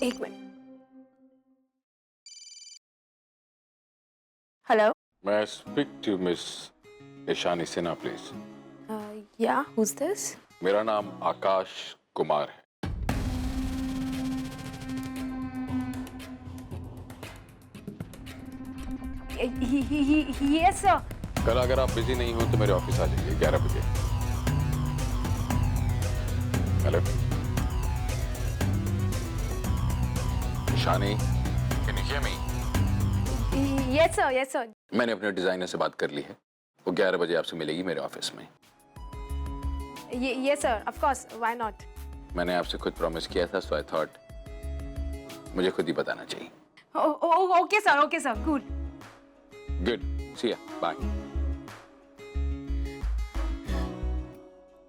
एक minute. Hello. मैं speak to miss Ishani Sinha please. या हुज दिस? मेरा नाम आकाश कुमार है। Yes sir. कल अगर आप बिजी नहीं हो तो मेरे ऑफिस आ जाइए 11 बजे। Hello Ishani, can you hear me? Yes sir, yes sir. मैंने अपने डिजाइनर से बात कर ली है, वो 11 बजे आपसे मिलेगी मेरे ऑफिस में। Yes sir, of course, why not. मैंने आपसे खुद प्रॉमिस किया था, सो आई थॉट मुझे खुद ही बताना चाहिए। Okay sir, cool. गुड, सी या, बाय।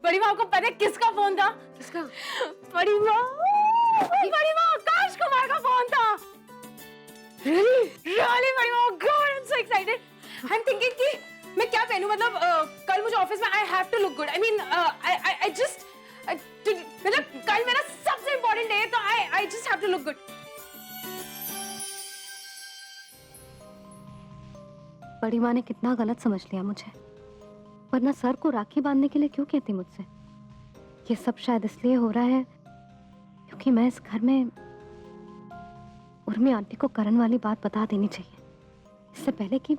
बड़ी माँ को पता है किसका फोन था? किसका? बड़ी माँ आकाश कुमार का फोन था। Really बड़ी माँ, God, I'm so excited. I'm thinking कि मैं क्या पहनूं, मतलब कल मुझे ऑफिस में I have to look good. I mean, I just मतलब कल मेरा सबसे इम्पोर्टेंट डे है, तो I just have to look good. बड़ी माँ ने कितना गलत समझ लिया मुझे, वरना सर को राखी बांधने के लिए क्यों कहती मुझसे? ये सब शायद इसलिए हो रहा है क्योंकि मैं इस घर में उर्मी आंटी को करण वाली बात बता देनी चाहिए, इससे पहले कि।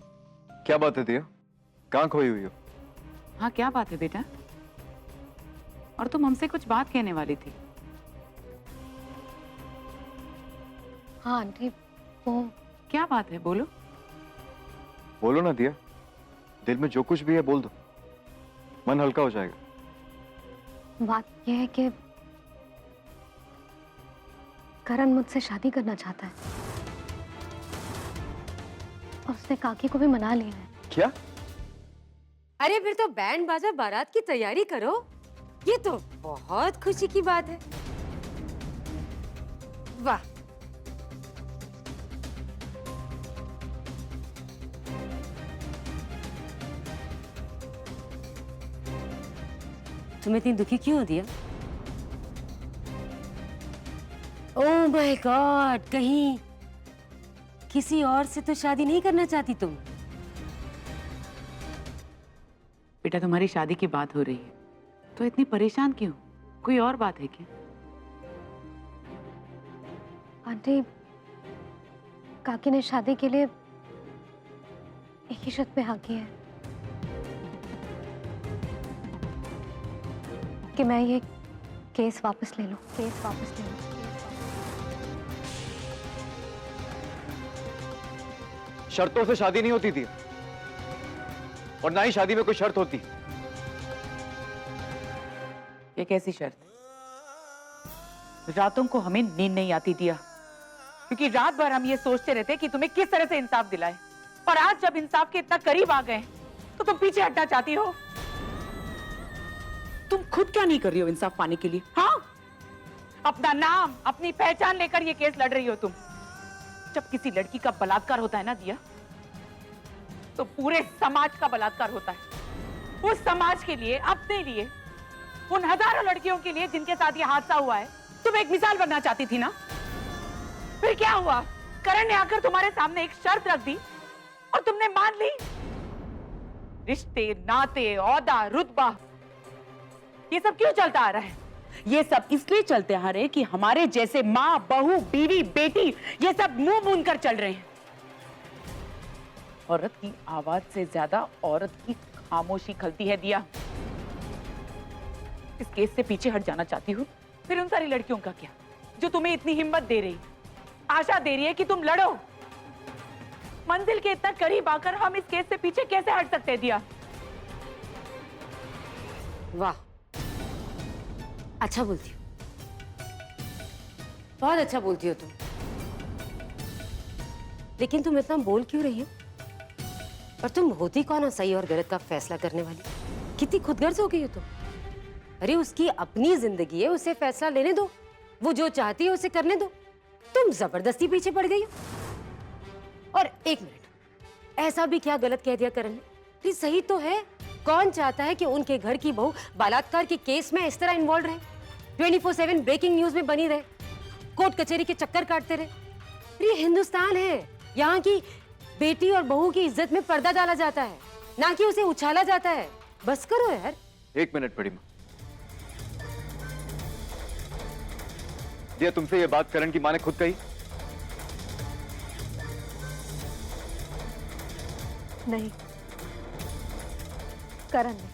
क्या बात है दिया, कहाँ खोई हुई हो? हाँ क्या बात है बेटा? और तुम हमसे कुछ बात कहने वाली थी। हाँ आंटी, वो क्या बात है, बोलो। बोलो ना दिया, दिल में जो कुछ भी है बोल दो, मन हल्का हो जाएगा। बात यह है कि करण मुझसे शादी करना चाहता है और उसने काकी को भी मना लिया है। क्या? अरे फिर तो बैंड बाजा बारात की तैयारी करो, ये तो बहुत खुशी की बात है। वाह, तुम इतनी दुखी क्यों हो दिया? ओह माय गॉड, कहीं किसी और से तो शादी नहीं करना चाहती तुम? बेटा तुम्हारी शादी की बात हो रही है तो इतनी परेशान क्यों? कोई और बात है क्या? आंटी, काकी ने शादी के लिए एक ही शर्त पे हाँ की है कि मैं ये केस वापस ले लूं। शर्तों से शादी नहीं होती थी और ना ही शादी में कोई शर्त होती। ये कैसी शर्त? रातों को हमें नींद नहीं आती दिया, क्योंकि रात भर हम ये सोचते रहते कि तुम्हें किस तरह से इंसाफ दिलाए, और आज जब इंसाफ के इतना करीब आ गए तो तुम पीछे हटना चाहती हो। तुम खुद क्या नहीं कर रही हो इंसाफ पाने के लिए? हाँ, अपना नाम, अपनी पहचान लेकर ये केस लड़ रही हो तुम। जब किसी लड़की का बलात्कार होता है ना दिया, तो पूरे समाज का बलात्कार होता है। उस समाज के लिए, अपने लिए, उन हजारों लड़कियों के लिए जिनके साथ ये हादसा हुआ है, तुम एक मिसाल बनना चाहती थी ना? फिर क्या हुआ? करण ने आकर तुम्हारे सामने एक शर्त रख दी और तुमने मान ली। रिश्ते, नाते, औहदा, रुतबा, ये सब क्यों चलता आ रहा है? ये सब इसलिए चलते आ रहे कि हमारे जैसे माँ, बहू, बीवी, बेटी ये सब मुंह मूंद कर चल रहे हैं। औरत की आवाज से ज्यादा औरत की खामोशी खलती है दिया। इस केस से पीछे हट जाना चाहती हूँ, फिर उन सारी लड़कियों का क्या जो तुम्हें इतनी हिम्मत दे रही, आशा दे रही है कि तुम लड़ो। मंजिल के इतना करीब आकर हम इस केस से पीछे कैसे हट सकते हैं दिया? वाह, अच्छा बोलती हो, बहुत अच्छा बोलती हो तुम। लेकिन तुम इतना बोल क्यों रही हो? और तुम होती कौन हो सही और गलत का फैसला करने वाली? कितनी खुदगर्ज हो गई हो तुम। अरे उसकी अपनी जिंदगी है, उसे फैसला लेने दो, वो जो चाहती है उसे करने दो। तुम जबरदस्ती पीछे पड़ गई हो। और एक मिनट, ऐसा भी क्या गलत कह दिया करण ने? प्लीज सही तो है। कौन चाहता है कि उनके घर की बहू बलात्कार के केस में इस तरह इन्वॉल्व रहे, 24/7 ब्रेकिंग न्यूज में बनी रहे? कोर्ट कचहरी के चक्कर काटते रहे। अरे ये हिंदुस्तान है, यहाँ की बेटी और बहू की इज्जत में पर्दा डाला जाता है, ना कि उसे उछाला जाता है। बस करो यार। 1 मिनट बड़ी माँ। दिया, तुमसे ये बात करण की माँ ने खुद कही? नहीं, करण ने।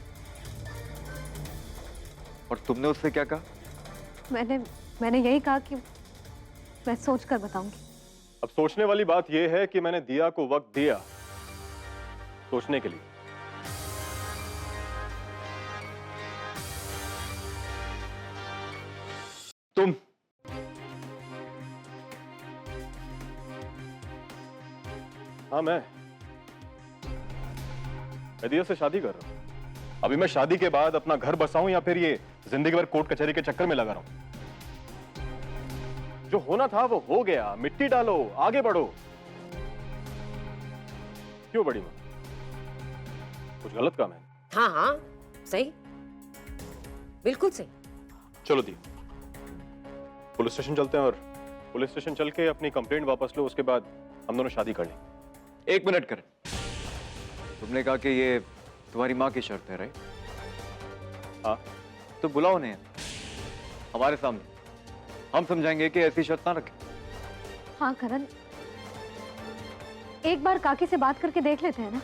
और तुमने उससे क्या कहा? मैंने यही कहा कि मैं सोच कर बताऊंगी। अब सोचने वाली बात यह है कि मैंने दिया को वक्त दिया सोचने के लिए। तुम हाँ, मैं दिया से शादी कर रहा हूं। अभी मैं शादी के बाद अपना घर बसाऊं या फिर ये जिंदगी भर कोर्ट कचहरी के चक्कर में लगा रहा हूं? जो होना था वो हो गया, मिट्टी डालो, आगे बढ़ो। क्यों बड़ी मां, कुछ गलत काम है? हाँ हाँ, सही, बिल्कुल सही। चलो दी, पुलिस स्टेशन चलते हैं और पुलिस स्टेशन चल के अपनी कंप्लेंट वापस लो, उसके बाद हम दोनों शादी कर लेंगे। 1 मिनट करण, तुमने कहा कि ये तुम्हारी माँ की शर्त है, राइट? हाँ, तो बुलाओ उन्हें हमारे सामने, हम समझाएंगे कि ऐसी शर्त ना रखें। हाँ करण, एक बार काकी से बात करके देख लेते हैं ना।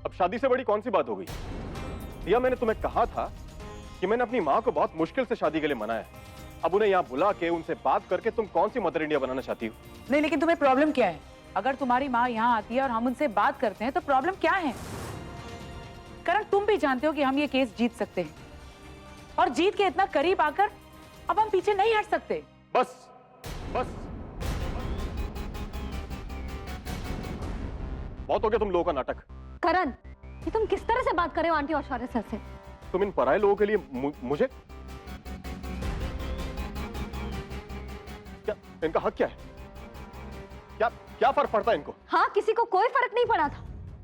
अब शादी से बड़ी कौन सी बात हो गई? या मैंने तुम्हें कहा था कि मैंने अपनी माँ को बहुत मुश्किल से शादी के लिए मनाया। अब उन्हें यहाँ बुला के उनसे बात करके तुम कौन सी मदर इंडिया बनाना चाहती हो? नहीं, लेकिन तुम्हें प्रॉब्लम क्या है? अगर तुम्हारी माँ यहाँ आती है और हम उनसे बात करते हैं तो प्रॉब्लम क्या है? करण, तुम भी जानते हो कि हम ये केस जीत सकते हैं और जीत के इतना करीब आकर अब हम पीछे नहीं हट सकते। बस बस, बहुत हो गया तुम लोगों का नाटक। करण, ये तुम किस तरह से बात कर रहे हो आंटी और शौर्य सर से? तुम इन पराये लोगों के लिए मुझे क्या, इनका हक क्या है? क्या क्या फर्क पड़ता है इनको? हाँ, किसी को कोई फर्क नहीं पड़ा था।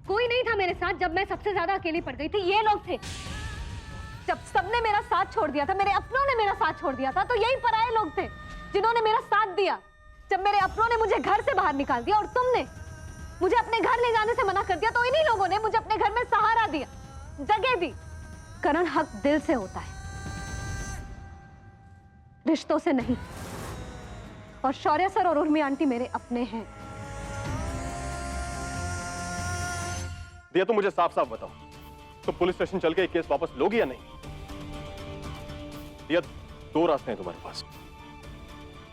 कोई नहीं था मेरे साथ जब मैं सबसे ज्यादा अकेली पड़ गई थी। ये लोग थे। जब सबने मेरा साथ छोड़ दिया था, मेरे अपनों ने मेरा साथ छोड़ दिया था, तो यही पराये लोग थे जिन्होंने मेरा साथ दिया। जब मेरे अपनों ने मुझे घर से बाहर निकाल दिया और तुमने मुझे अपने घर ले जाने से मना कर दिया, तो इन्हीं लोगों ने मुझे अपने घर में सहारा दिया, जगह दी। करण, हक दिल से होता है, रिश्तों से नहीं। और शौर्य सर और उर्मी आंटी मेरे अपने हैं। दिया, तुम मुझे साफ साफ बताओ, तो पुलिस स्टेशन चल के एक केस वापस लोगी या नहीं? दिया, 2 रास्ते हैं तुम्हारे पास,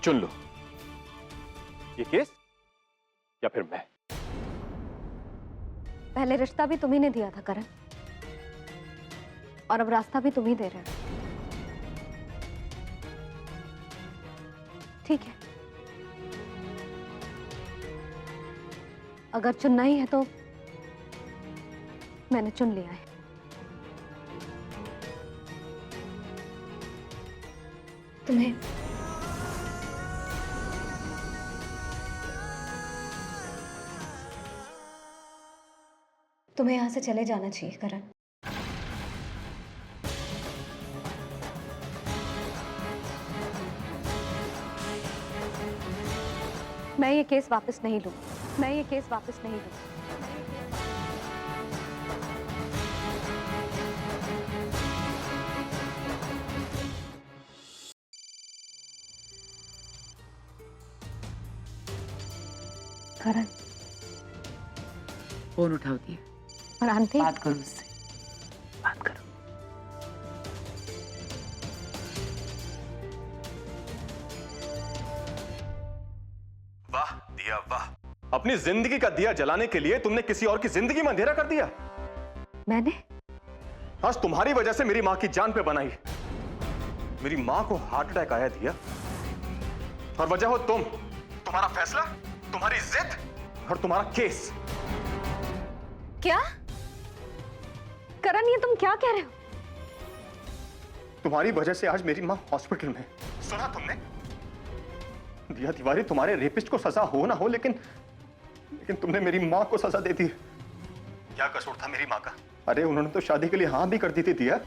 चुन लो, ये केस या फिर मैं। पहले रिश्ता भी तुम्ही ने दिया था करण, और अब रास्ता भी तुम ही दे रहे हो। ठीक है, अगर चुनना ही है तो मैंने चुन लिया है। तुम्हें यहां से चले जाना चाहिए करण। मैं ये केस वापस नहीं लूं। मैं ये केस वापस नहीं लूं। करण, फोन उठाओ दिया, और आंटी, बात करो उससे, बात करो। वाह दिया, वाह। अपनी जिंदगी का दिया जलाने के लिए तुमने किसी और की जिंदगी में अंधेरा कर दिया। मैंने? आज तुम्हारी वजह से मेरी मां की जान पे बनाई। मेरी मां को हार्ट अटैक आया दिया, और वजह हो तुम, तुम्हारा फैसला, तुम्हारी जिद और तुम्हारा केस। क्या? करण, ये तुम क्या कह रहे हो? तुम्हारी वजह से आज मेरी मां हॉस्पिटल में। सुना तुमने? दिया तिवारी, तुम्हारे रेपिस्ट को सजा हो ना हो, लेकिन तुमने मेरी मां को सजा दे दी। क्या कसूर था मेरी मां का? अरे उन्होंने तो शादी के लिए हाँ भी कर दी थी दिया।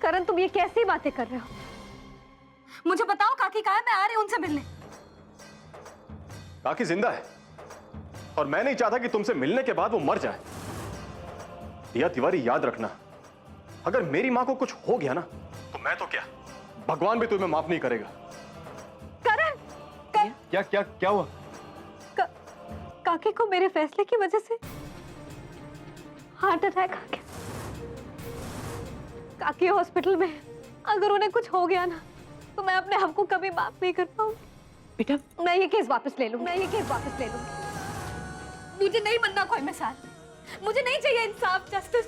करण, तुम ये कैसी बातें कर रहे हो? मुझे बताओ काकी कहाँ है, मैं आ रही हूँ उनसे मिलने। काकी जिंदा है और मैं नहीं चाहता कि तुमसे मिलने के बाद वो मर जाए। दिया तिवारी, याद रखना, अगर मेरी मां को कुछ हो गया ना तो मैं तो क्या, भगवान भी तुम्हें माफ नहीं करेगा। करण, क्या क्या क्या हुआ? काकी को मेरे फैसले की वजह से हार्ट अटैक आ गया। काकी हॉस्पिटल में, अगर उन्हें कुछ हो गया ना तो मैं अपने आप को कभी माफ नहीं कर पाऊंगी। बेटा मैं ये केस वापस ले लूंगी। मुझे नहीं बनना कोई मिसाल, मुझे नहीं चाहिए इंसाफ, जस्टिस।